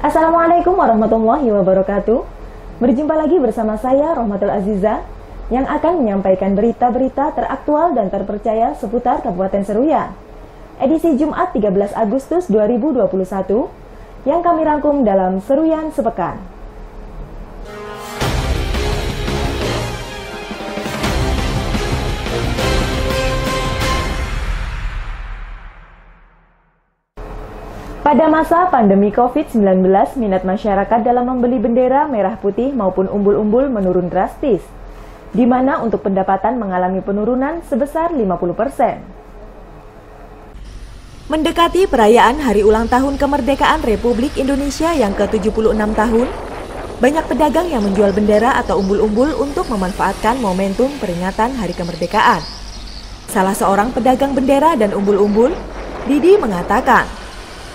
Assalamualaikum warahmatullahi wabarakatuh. Berjumpa lagi bersama saya Rohmatul Aziza yang akan menyampaikan berita-berita teraktual dan terpercaya seputar Kabupaten Seruyan. Edisi Jumat 13 Agustus 2021 yang kami rangkum dalam Seruyan Sepekan. Pada masa pandemi COVID-19, minat masyarakat dalam membeli bendera merah putih maupun umbul-umbul menurun drastis, di mana untuk pendapatan mengalami penurunan sebesar 50%. Mendekati perayaan Hari Ulang Tahun Kemerdekaan Republik Indonesia yang ke-76 tahun, banyak pedagang yang menjual bendera atau umbul-umbul untuk memanfaatkan momentum peringatan Hari Kemerdekaan. Salah seorang pedagang bendera dan umbul-umbul, Didi, mengatakan,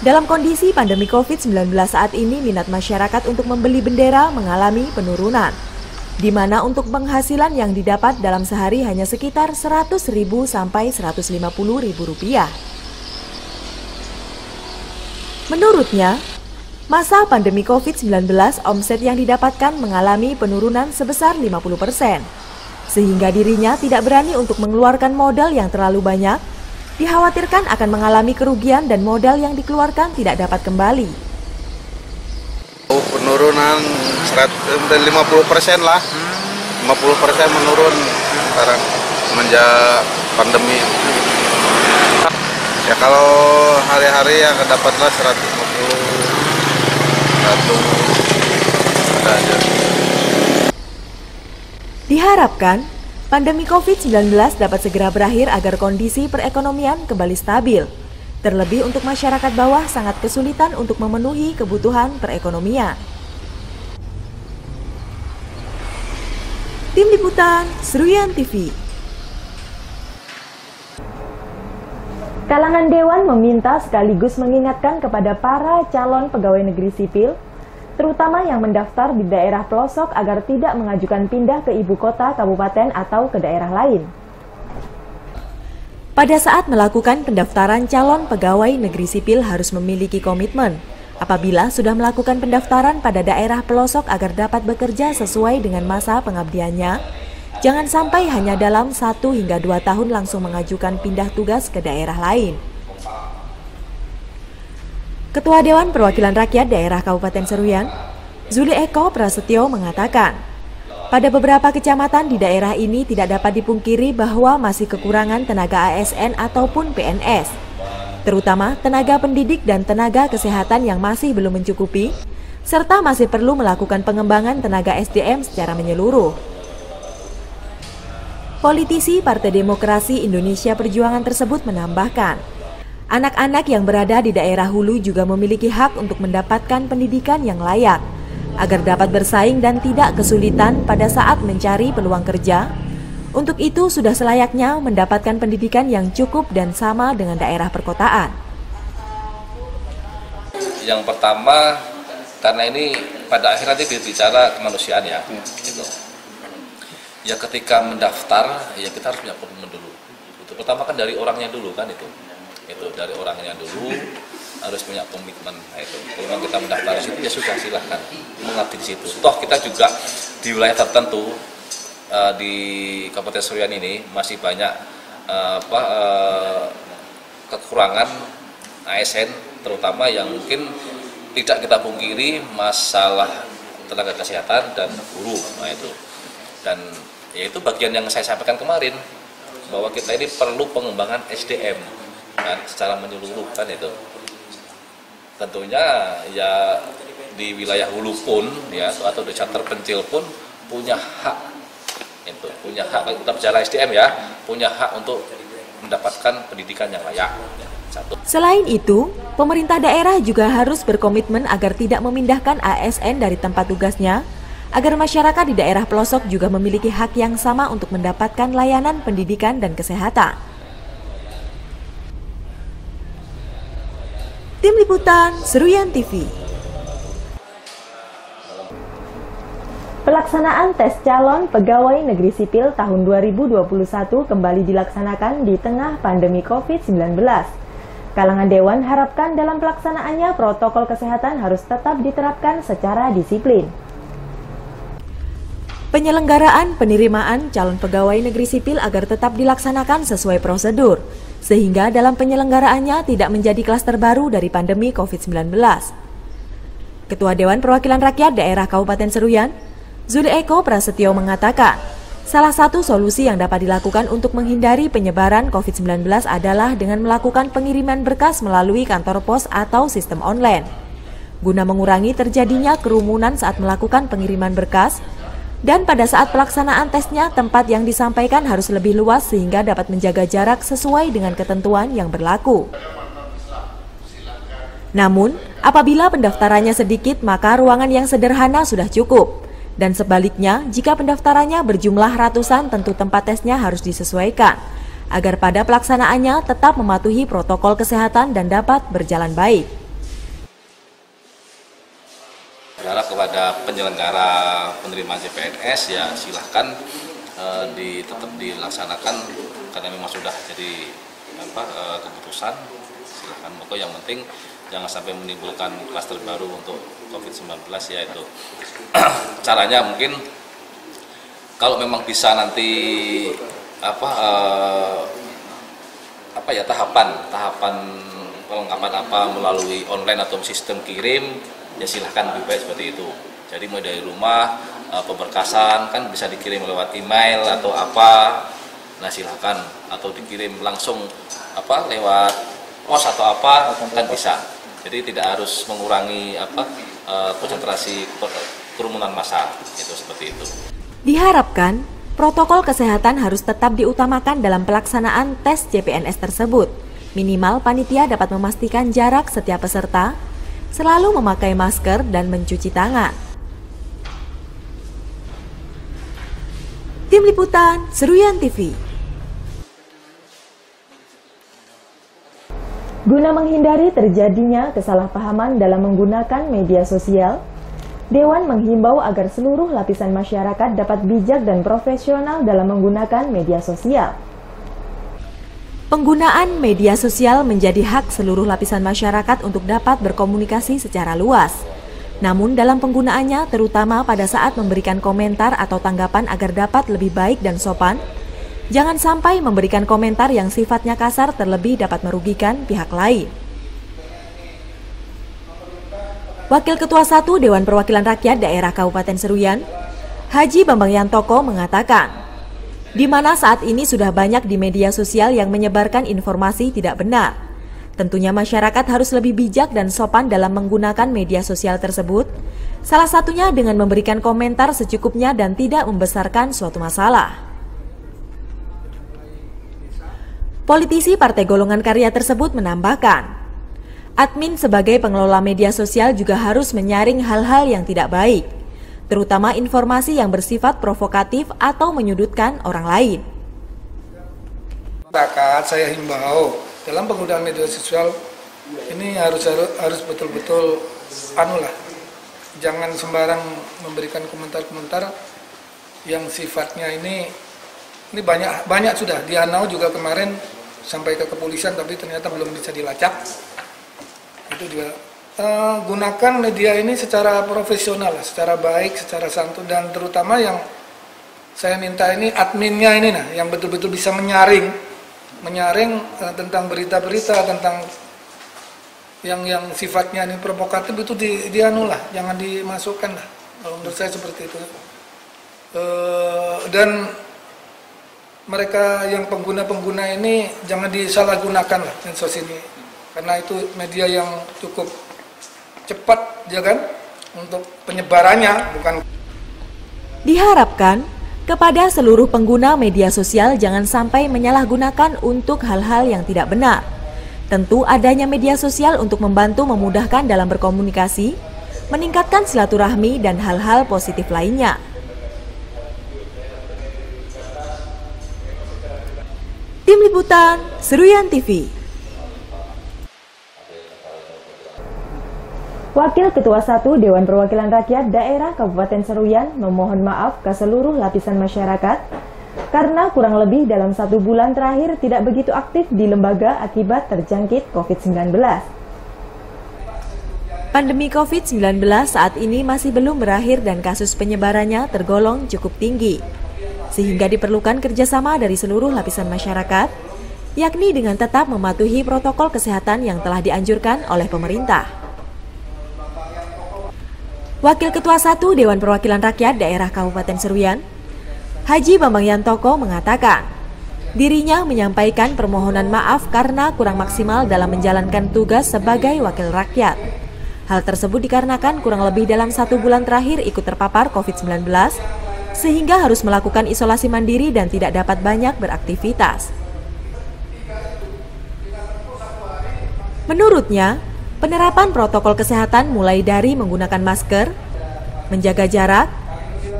dalam kondisi pandemi COVID-19 saat ini, minat masyarakat untuk membeli bendera mengalami penurunan, di mana untuk penghasilan yang didapat dalam sehari hanya sekitar Rp100.000 sampai Rp150.000. Menurutnya, masa pandemi COVID-19, omset yang didapatkan mengalami penurunan sebesar 50%, sehingga dirinya tidak berani untuk mengeluarkan modal yang terlalu banyak. Dikhawatirkan akan mengalami kerugian dan modal yang dikeluarkan tidak dapat kembali. Penurunan 50% lah, 50% menurun sekarang semenjak pandemi. Ya kalau hari-hari ya dapatlah 150, 100 ada aja. Diharapkan pandemi COVID-19 dapat segera berakhir agar kondisi perekonomian kembali stabil. Terlebih untuk masyarakat bawah sangat kesulitan untuk memenuhi kebutuhan perekonomian. Tim Liputan Seruyan TV. Kalangan Dewan meminta sekaligus mengingatkan kepada para calon pegawai negeri sipil, terutama yang mendaftar di daerah pelosok agar tidak mengajukan pindah ke ibu kota kabupaten atau ke daerah lain. Pada saat melakukan pendaftaran, calon pegawai negeri sipil harus memiliki komitmen apabila sudah melakukan pendaftaran pada daerah pelosok agar dapat bekerja sesuai dengan masa pengabdiannya. Jangan sampai hanya dalam 1 hingga 2 tahun langsung mengajukan pindah tugas ke daerah lain. Ketua Dewan Perwakilan Rakyat Daerah Kabupaten Seruyan, Zuli Eko Prasetyo, mengatakan, pada beberapa kecamatan di daerah ini tidak dapat dipungkiri bahwa masih kekurangan tenaga ASN ataupun PNS, terutama tenaga pendidik dan tenaga kesehatan yang masih belum mencukupi, serta masih perlu melakukan pengembangan tenaga SDM secara menyeluruh. Politisi Partai Demokrasi Indonesia Perjuangan tersebut menambahkan, anak-anak yang berada di daerah hulu juga memiliki hak untuk mendapatkan pendidikan yang layak, agar dapat bersaing dan tidak kesulitan pada saat mencari peluang kerja. Untuk itu sudah selayaknya mendapatkan pendidikan yang cukup dan sama dengan daerah perkotaan. Yang pertama, karena ini pada akhirnya nanti berbicara kemanusiaan ya, gitu. Ya ketika mendaftar, ya kita harus punya komitmen dulu. Itu pertama kan dari orangnya dulu kan itu dari orangnya dulu harus punya komitmen. Itu kalau kita mendaftar di situ ya sudah, silahkan mengabdi di situ. Toh kita juga di wilayah tertentu di Kabupaten Seruyan ini masih banyak kekurangan ASN, terutama yang mungkin tidak kita pungkiri masalah tenaga kesehatan dan guru. Nah itu, dan ya itu bagian yang saya sampaikan kemarin bahwa kita ini perlu pengembangan SDM kan, secara menyeluruh kan itu. Tentunya ya di wilayah hulu pun ya atau desa terpencil pun punya hak itu, punya hak. Kalau kita bicara SDM ya, punya hak untuk mendapatkan pendidikan yang layak. Satu. Selain itu, pemerintah daerah juga harus berkomitmen agar tidak memindahkan ASN dari tempat tugasnya, agar masyarakat di daerah pelosok juga memiliki hak yang sama untuk mendapatkan layanan pendidikan dan kesehatan. Tim Liputan Seruyan TV. Pelaksanaan tes calon pegawai negeri sipil tahun 2021 kembali dilaksanakan di tengah pandemi COVID-19. Kalangan Dewan harapkan dalam pelaksanaannya protokol kesehatan harus tetap diterapkan secara disiplin. Penyelenggaraan penerimaan calon pegawai negeri sipil agar tetap dilaksanakan sesuai prosedur, sehingga dalam penyelenggaraannya tidak menjadi klaster baru dari pandemi COVID-19. Ketua Dewan Perwakilan Rakyat Daerah Kabupaten Seruyan, Zuli Eko Prasetyo mengatakan, salah satu solusi yang dapat dilakukan untuk menghindari penyebaran COVID-19 adalah dengan melakukan pengiriman berkas melalui kantor pos atau sistem online. Guna mengurangi terjadinya kerumunan saat melakukan pengiriman berkas, dan pada saat pelaksanaan tesnya, tempat yang disampaikan harus lebih luas sehingga dapat menjaga jarak sesuai dengan ketentuan yang berlaku. Namun, apabila pendaftarannya sedikit, maka ruangan yang sederhana sudah cukup. Dan sebaliknya, jika pendaftarannya berjumlah ratusan, tentu tempat tesnya harus disesuaikan, agar pada pelaksanaannya tetap mematuhi protokol kesehatan dan dapat berjalan baik. Berharap kepada penyelenggara penerimaan CPNS, ya silahkan tetap dilaksanakan karena memang sudah jadi keputusan. Silahkan, pokoknya yang penting jangan sampai menimbulkan klaster baru untuk COVID-19, yaitu caranya mungkin kalau memang bisa nanti tahapan pelengkapan melalui online atau sistem kirim, ya silahkan lebih baik seperti itu. Jadi mulai dari rumah, pemberkasan kan bisa dikirim lewat email atau apa, nah silahkan, atau dikirim langsung lewat pos atau apa kan bisa. Jadi tidak harus mengurangi konsentrasi kerumunan massa, itu seperti itu. Diharapkan protokol kesehatan harus tetap diutamakan dalam pelaksanaan tes CPNS tersebut. Minimal panitia dapat memastikan jarak setiap peserta, selalu memakai masker dan mencuci tangan. Tim Liputan Seruyan TV. Guna menghindari terjadinya kesalahpahaman dalam menggunakan media sosial, Dewan menghimbau agar seluruh lapisan masyarakat dapat bijak dan profesional dalam menggunakan media sosial. Penggunaan media sosial menjadi hak seluruh lapisan masyarakat untuk dapat berkomunikasi secara luas. Namun dalam penggunaannya, terutama pada saat memberikan komentar atau tanggapan agar dapat lebih baik dan sopan, jangan sampai memberikan komentar yang sifatnya kasar terlebih dapat merugikan pihak lain. Wakil Ketua 1 Dewan Perwakilan Rakyat Daerah Kabupaten Seruyan, Haji Bambang Yantoko mengatakan, di mana saat ini sudah banyak di media sosial yang menyebarkan informasi tidak benar. Tentunya masyarakat harus lebih bijak dan sopan dalam menggunakan media sosial tersebut, salah satunya dengan memberikan komentar secukupnya dan tidak membesarkan suatu masalah. Politisi Partai Golongan Karya tersebut menambahkan, admin sebagai pengelola media sosial juga harus menyaring hal-hal yang tidak baik, terutama informasi yang bersifat provokatif atau menyudutkan orang lain. Saya himbau dalam penggunaan media sosial ini harus betul-betul jangan sembarang memberikan komentar-komentar yang sifatnya ini banyak sudah di Hanau juga kemarin sampai ke kepolisian tapi ternyata belum bisa dilacak. Itu juga gunakan media ini secara profesional, secara baik, secara santun, dan terutama yang saya minta ini adminnya ini yang betul-betul bisa menyaring tentang berita-berita tentang yang sifatnya ini provokatif itu jangan dimasukkan lah. Kalau menurut saya seperti itu. Dan mereka yang pengguna ini jangan disalahgunakan lah medsos ini, karena itu media yang cukup cepat ya kan untuk penyebarannya. Diharapkan kepada seluruh pengguna media sosial jangan sampai menyalahgunakan untuk hal-hal yang tidak benar. Tentu adanya media sosial untuk membantu memudahkan dalam berkomunikasi, meningkatkan silaturahmi dan hal-hal positif lainnya. Tim Liputan Seruyan TV. Wakil Ketua 1 Dewan Perwakilan Rakyat Daerah Kabupaten Seruyan memohon maaf ke seluruh lapisan masyarakat karena kurang lebih dalam 1 bulan terakhir tidak begitu aktif di lembaga akibat terjangkit COVID-19. Pandemi COVID-19 saat ini masih belum berakhir dan kasus penyebarannya tergolong cukup tinggi, sehingga diperlukan kerjasama dari seluruh lapisan masyarakat, yakni dengan tetap mematuhi protokol kesehatan yang telah dianjurkan oleh pemerintah. Wakil Ketua 1 Dewan Perwakilan Rakyat Daerah Kabupaten Seruyan, Haji Bambang Yantoko mengatakan, dirinya menyampaikan permohonan maaf karena kurang maksimal dalam menjalankan tugas sebagai wakil rakyat. Hal tersebut dikarenakan kurang lebih dalam 1 bulan terakhir ikut terpapar COVID-19, sehingga harus melakukan isolasi mandiri dan tidak dapat banyak beraktivitas. Menurutnya, penerapan protokol kesehatan mulai dari menggunakan masker, menjaga jarak,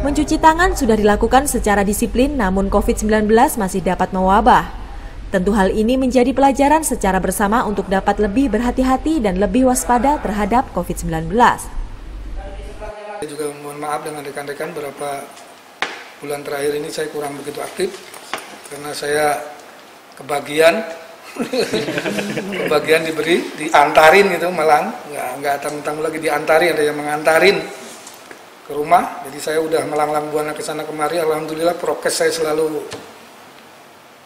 mencuci tangan sudah dilakukan secara disiplin, namun COVID-19 masih dapat mewabah. Tentu hal ini menjadi pelajaran secara bersama untuk dapat lebih berhati-hati dan lebih waspada terhadap COVID-19. Saya juga mohon maaf dengan rekan-rekan, beberapa bulan terakhir ini saya kurang begitu aktif karena saya kebagian diantarin gitu, malang nggak tentang lagi diantarin, ada yang mengantarin ke rumah. Jadi saya udah melanglang buana ke sana kemari. Alhamdulillah prokes saya selalu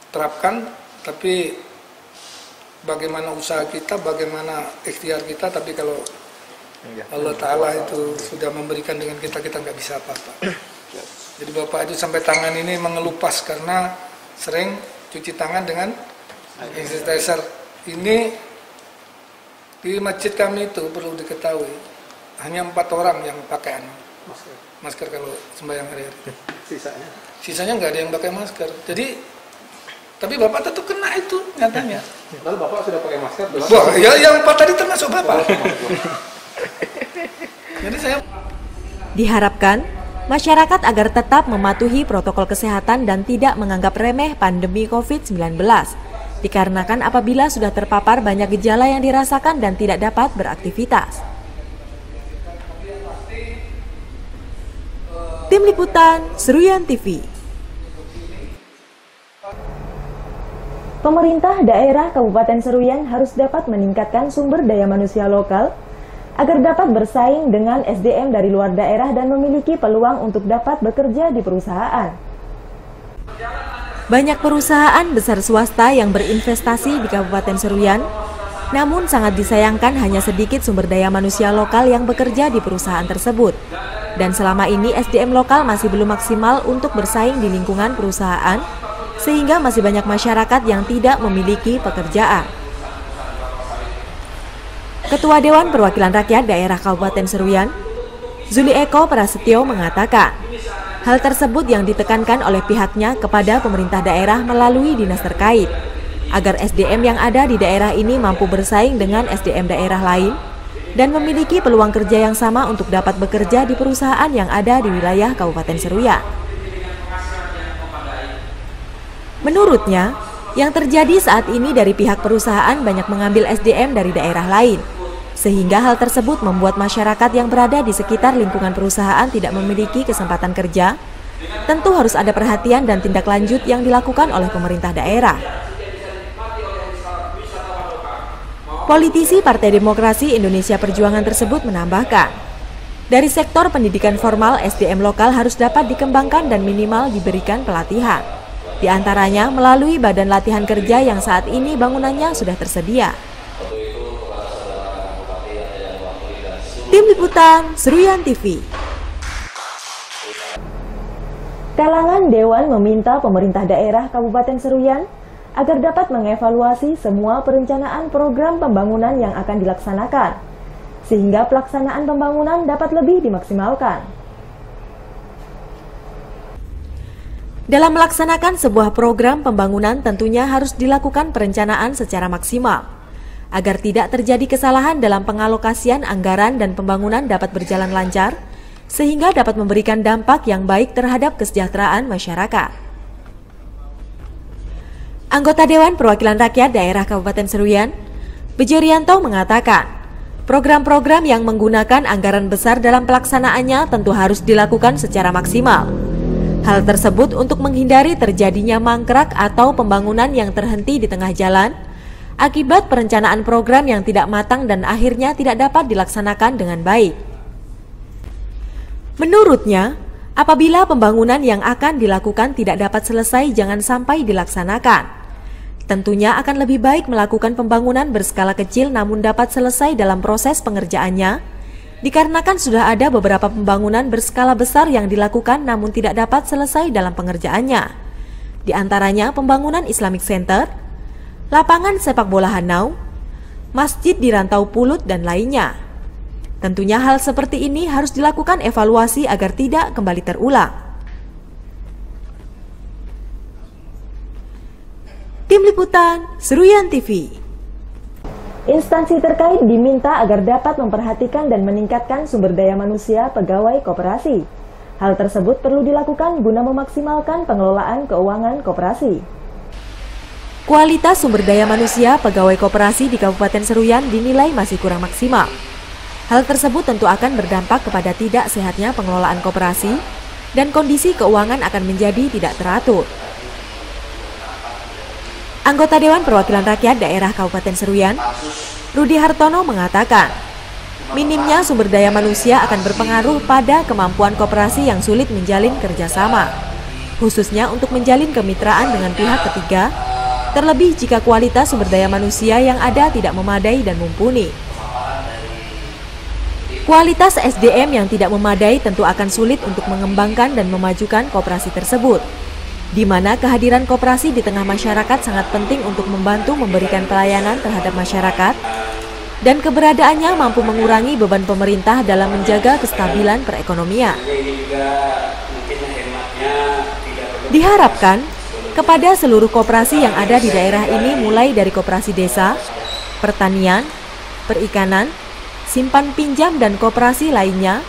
terapkan. Tapi bagaimana usaha kita, bagaimana ikhtiar kita, tapi kalau Allah Ta'ala itu sudah memberikan dengan kita nggak bisa apa-apa. Jadi Bapak itu sampai tangan ini mengelupas karena sering cuci tangan dengan hand sanitizer. Ini di masjid kami itu perlu diketahui, hanya 4 orang yang pakai masker kalau sembahyang hari-hari. Sisanya nggak ada yang pakai masker. Tapi Bapak tetap kena itu nyatanya. Lalu Bapak sudah pakai masker? Wah, ya yang 4 tadi termasuk Bapak. Jadi saya Diharapkan masyarakat agar tetap mematuhi protokol kesehatan dan tidak menganggap remeh pandemi COVID-19. Dikarenakan apabila sudah terpapar banyak gejala yang dirasakan dan tidak dapat beraktivitas. Tim Liputan Seruyan TV. Pemerintah daerah Kabupaten Seruyan harus dapat meningkatkan sumber daya manusia lokal agar dapat bersaing dengan SDM dari luar daerah dan memiliki peluang untuk dapat bekerja di perusahaan. Banyak perusahaan besar swasta yang berinvestasi di Kabupaten Seruyan, namun sangat disayangkan hanya sedikit sumber daya manusia lokal yang bekerja di perusahaan tersebut. Dan selama ini SDM lokal masih belum maksimal untuk bersaing di lingkungan perusahaan, sehingga masih banyak masyarakat yang tidak memiliki pekerjaan. Ketua Dewan Perwakilan Rakyat Daerah Kabupaten Seruyan, Zuli Eko Prasetyo mengatakan, hal tersebut yang ditekankan oleh pihaknya kepada pemerintah daerah melalui dinas terkait, agar SDM yang ada di daerah ini mampu bersaing dengan SDM daerah lain dan memiliki peluang kerja yang sama untuk dapat bekerja di perusahaan yang ada di wilayah Kabupaten Seruyan. Menurutnya, yang terjadi saat ini dari pihak perusahaan banyak mengambil SDM dari daerah lain, sehingga hal tersebut membuat masyarakat yang berada di sekitar lingkungan perusahaan tidak memiliki kesempatan kerja. Tentu harus ada perhatian dan tindak lanjut yang dilakukan oleh pemerintah daerah. Politisi Partai Demokrasi Indonesia Perjuangan tersebut menambahkan, dari sektor pendidikan formal SDM lokal harus dapat dikembangkan dan minimal diberikan pelatihan. Di antaranya melalui badan latihan kerja yang saat ini bangunannya sudah tersedia. Tim Liputan Seruyan TV. Kalangan Dewan meminta pemerintah daerah Kabupaten Seruyan agar dapat mengevaluasi semua perencanaan program pembangunan yang akan dilaksanakan, sehingga pelaksanaan pembangunan dapat lebih dimaksimalkan. Dalam melaksanakan sebuah program pembangunan tentunya harus dilakukan perencanaan secara maksimal, agar tidak terjadi kesalahan dalam pengalokasian anggaran dan pembangunan dapat berjalan lancar, sehingga dapat memberikan dampak yang baik terhadap kesejahteraan masyarakat. Anggota Dewan Perwakilan Rakyat Daerah Kabupaten Seruyan, Bejo Rianto mengatakan, program-program yang menggunakan anggaran besar dalam pelaksanaannya tentu harus dilakukan secara maksimal. Hal tersebut untuk menghindari terjadinya mangkrak atau pembangunan yang terhenti di tengah jalan akibat perencanaan program yang tidak matang dan akhirnya tidak dapat dilaksanakan dengan baik. Menurutnya, apabila pembangunan yang akan dilakukan tidak dapat selesai, jangan sampai dilaksanakan. Tentunya akan lebih baik melakukan pembangunan berskala kecil namun dapat selesai dalam proses pengerjaannya, dikarenakan sudah ada beberapa pembangunan berskala besar yang dilakukan namun tidak dapat selesai dalam pengerjaannya. Di antaranya pembangunan Islamic Center, lapangan sepak bola Hanau, masjid di Rantau Pulut, dan lainnya. Tentunya hal seperti ini harus dilakukan evaluasi agar tidak kembali terulang. Tim Liputan, Seruyan TV. Instansi terkait diminta agar dapat memperhatikan dan meningkatkan sumber daya manusia pegawai koperasi. Hal tersebut perlu dilakukan guna memaksimalkan pengelolaan keuangan koperasi. Kualitas sumber daya manusia pegawai koperasi di Kabupaten Seruyan dinilai masih kurang maksimal. Hal tersebut tentu akan berdampak kepada tidak sehatnya pengelolaan koperasi dan kondisi keuangan akan menjadi tidak teratur. Anggota Dewan Perwakilan Rakyat Daerah Kabupaten Seruyan, Rudi Hartono mengatakan, minimnya sumber daya manusia akan berpengaruh pada kemampuan koperasi yang sulit menjalin kerjasama, khususnya untuk menjalin kemitraan dengan pihak ketiga, terlebih jika kualitas sumber daya manusia yang ada tidak memadai dan mumpuni. Kualitas SDM yang tidak memadai tentu akan sulit untuk mengembangkan dan memajukan koperasi tersebut, di mana kehadiran koperasi di tengah masyarakat sangat penting untuk membantu memberikan pelayanan terhadap masyarakat dan keberadaannya mampu mengurangi beban pemerintah dalam menjaga kestabilan perekonomian. Diharapkan kepada seluruh koperasi yang ada di daerah ini mulai dari koperasi desa, pertanian, perikanan, simpan pinjam dan koperasi lainnya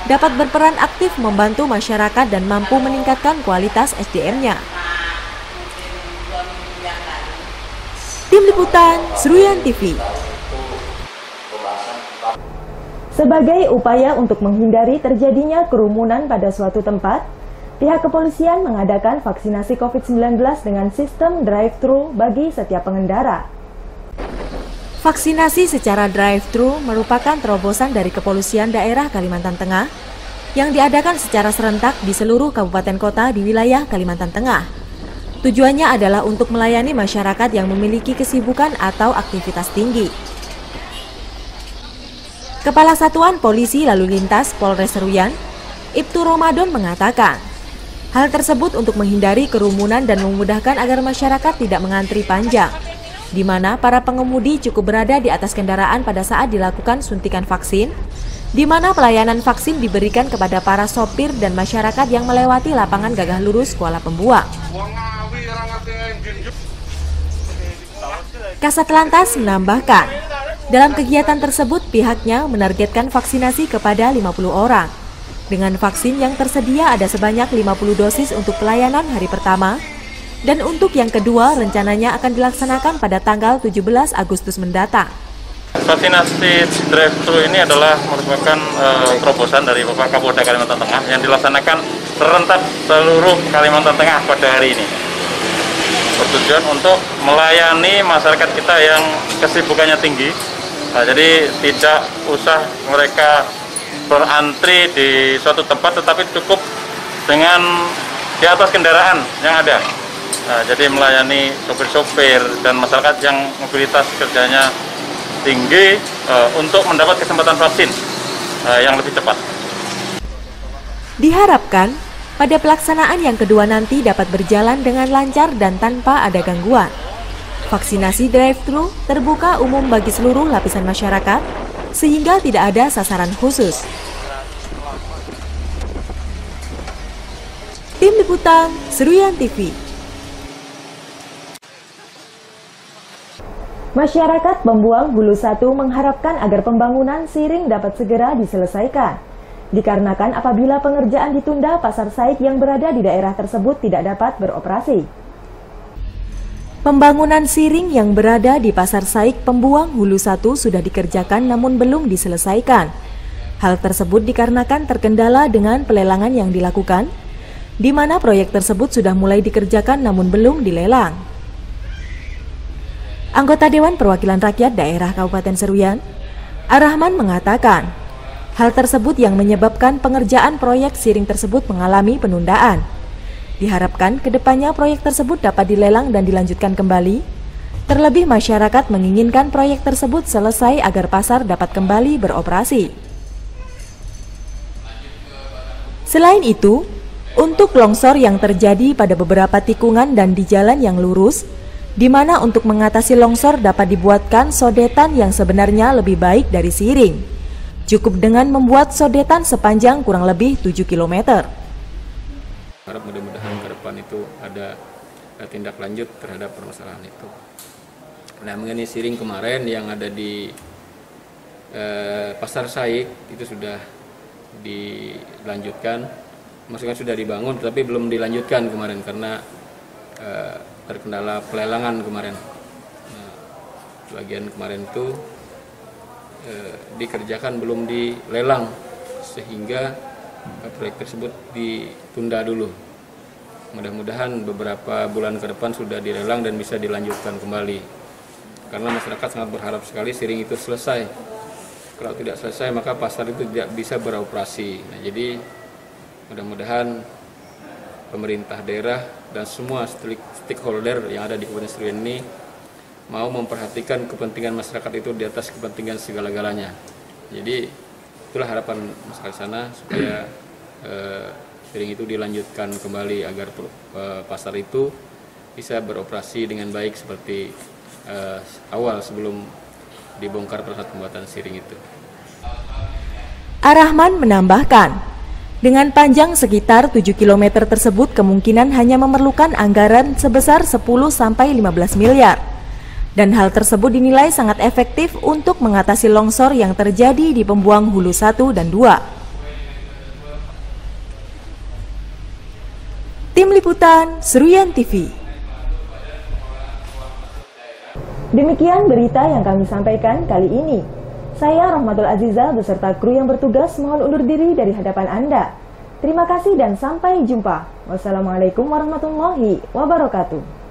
dapat berperan aktif membantu masyarakat dan mampu meningkatkan kualitas SDM-nya. Tim Liputan, Seruyan TV. Sebagai upaya untuk menghindari terjadinya kerumunan pada suatu tempat, pihak kepolisian mengadakan vaksinasi COVID-19 dengan sistem drive-thru bagi setiap pengendara. Vaksinasi secara drive-thru merupakan terobosan dari Kepolisian Daerah Kalimantan Tengah yang diadakan secara serentak di seluruh kabupaten kota di wilayah Kalimantan Tengah. Tujuannya adalah untuk melayani masyarakat yang memiliki kesibukan atau aktivitas tinggi. Kepala Satuan Polisi Lalu Lintas Polres Seruyan, Ibtu Ramadan mengatakan, hal tersebut untuk menghindari kerumunan dan memudahkan agar masyarakat tidak mengantri panjang, di mana para pengemudi cukup berada di atas kendaraan pada saat dilakukan suntikan vaksin, di mana pelayanan vaksin diberikan kepada para sopir dan masyarakat yang melewati lapangan Gagah Lurus Kuala Pembuang. Kasat Lantas menambahkan, dalam kegiatan tersebut pihaknya menargetkan vaksinasi kepada 50 orang. Dengan vaksin yang tersedia ada sebanyak 50 dosis untuk pelayanan hari pertama, dan untuk yang kedua rencananya akan dilaksanakan pada tanggal 17 Agustus mendatang. Vaksinasi drive-thru ini adalah merupakan terobosan dari Bapak Kapolda Kalimantan Tengah yang dilaksanakan serentak seluruh Kalimantan Tengah pada hari ini. Bertujuan untuk melayani masyarakat kita yang kesibukannya tinggi. Nah, jadi tidak usah mereka berantri di suatu tempat, tetapi cukup dengan di atas kendaraan yang ada. Nah, jadi melayani sopir-sopir dan masyarakat yang mobilitas kerjanya tinggi untuk mendapat kesempatan vaksin yang lebih cepat. Diharapkan pada pelaksanaan yang kedua nanti dapat berjalan dengan lancar dan tanpa ada gangguan. Vaksinasi drive-thru terbuka umum bagi seluruh lapisan masyarakat sehingga tidak ada sasaran khusus. Tim Liputan, Seruyan TV. Masyarakat Pembuang Hulu 1 mengharapkan agar pembangunan Siring dapat segera diselesaikan. Dikarenakan apabila pengerjaan ditunda, pasar Saik yang berada di daerah tersebut tidak dapat beroperasi. Pembangunan Siring yang berada di Pasar Saik Pembuang Hulu 1 sudah dikerjakan namun belum diselesaikan. Hal tersebut dikarenakan terkendala dengan pelelangan yang dilakukan, di mana proyek tersebut sudah mulai dikerjakan namun belum dilelang. Anggota Dewan Perwakilan Rakyat Daerah Kabupaten Seruyan, Ar-Rahman mengatakan, hal tersebut yang menyebabkan pengerjaan proyek Siring tersebut mengalami penundaan. Diharapkan kedepannya proyek tersebut dapat dilelang dan dilanjutkan kembali. Terlebih masyarakat menginginkan proyek tersebut selesai agar pasar dapat kembali beroperasi. Selain itu, untuk longsor yang terjadi pada beberapa tikungan dan di jalan yang lurus, di mana untuk mengatasi longsor dapat dibuatkan sodetan yang sebenarnya lebih baik dari siring. Cukup dengan membuat sodetan sepanjang kurang lebih 7 km. Harap mudah-mudahan ke depan itu ada tindak lanjut terhadap permasalahan itu. Nah, mengenai siring kemarin yang ada di Pasar Saik itu sudah dilanjutkan. Maksudnya sudah dibangun, tapi belum dilanjutkan kemarin karena terkendala pelelangan kemarin. Nah, bagian kemarin itu dikerjakan belum dilelang, sehingga proyek tersebut ditunda dulu. Mudah-mudahan beberapa bulan ke depan sudah dilelang dan bisa dilanjutkan kembali. Karena masyarakat sangat berharap sekali siring itu selesai. Kalau tidak selesai maka pasar itu tidak bisa beroperasi. Nah, jadi mudah-mudahan pemerintah daerah dan semua stakeholder yang ada di Kabupaten Seruyan ini mau memperhatikan kepentingan masyarakat itu di atas kepentingan segala-galanya. Jadi itulah harapan masyarakat sana supaya siring itu dilanjutkan kembali agar pasar itu bisa beroperasi dengan baik seperti awal sebelum dibongkar proses pembuatan siring itu. Ar-Rahman menambahkan, dengan panjang sekitar 7 km tersebut kemungkinan hanya memerlukan anggaran sebesar 10-15 miliar. Dan hal tersebut dinilai sangat efektif untuk mengatasi longsor yang terjadi di pembuang hulu 1 dan 2. Tim Liputan Seruyan TV. Demikian berita yang kami sampaikan kali ini. Saya Rahmatul Aziza beserta kru yang bertugas mohon undur diri dari hadapan Anda. Terima kasih dan sampai jumpa. Wassalamualaikum warahmatullahi wabarakatuh.